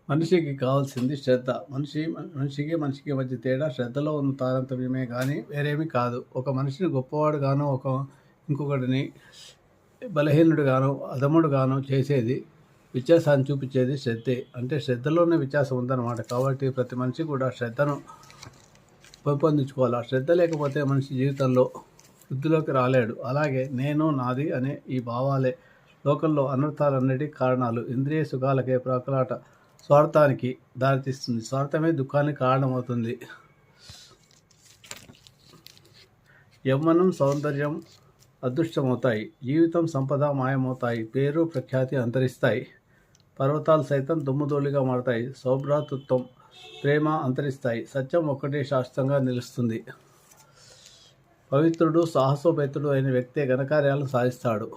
మనిషికి కావాల్సింది శ్రద్ధ. మనిషికి మధ్య తేడా శ్రద్ధలో ఉన్న తారతమ్యమే కానీ వేరేమీ కాదు. ఒక మనిషిని గొప్పవాడుగాను, ఇంకొకడిని బలహీనుడుగాను, అధముడుగాను చేసేది, వ్యత్యాసాన్ని చూపించేది శ్రద్ధే. అంటే శ్రద్ధలోనే వ్యత్యాసం ఉందన్నమాట. కాబట్టి ప్రతి మనిషి కూడా శ్రద్ధను పెంపొందించుకోవాలి. ఆ శ్రద్ధ లేకపోతే మనిషి జీవితంలో వృద్ధిలోకి రాలేడు. అలాగే నేను, నాది అనే ఈ భావాలే లోకంలో అనర్థాలన్నిటికీ కారణాలు. ఇంద్రియ సుఖాలకే ప్రాకులాట స్వార్థానికి దారితీస్తుంది. స్వార్థమే దుఃఖానికి కారణమవుతుంది. యవ్వనం, సౌందర్యం అదృష్టమవుతాయి. జీవితం, సంపద మాయమవుతాయి. పేరు, ప్రఖ్యాతి అంతరిస్తాయి. పర్వతాలు సైతం దుమ్ముధూళిగా మారతాయి. సౌభ్రాతృత్వం, ప్రేమ అంతరిస్తాయి. సత్యం ఒక్కటే శాశ్వతంగా నిలుస్తుంది. పవిత్రుడు, సాహసోపేతుడు అయిన వ్యక్తే ఘనకార్యాలను సాధిస్తాడు.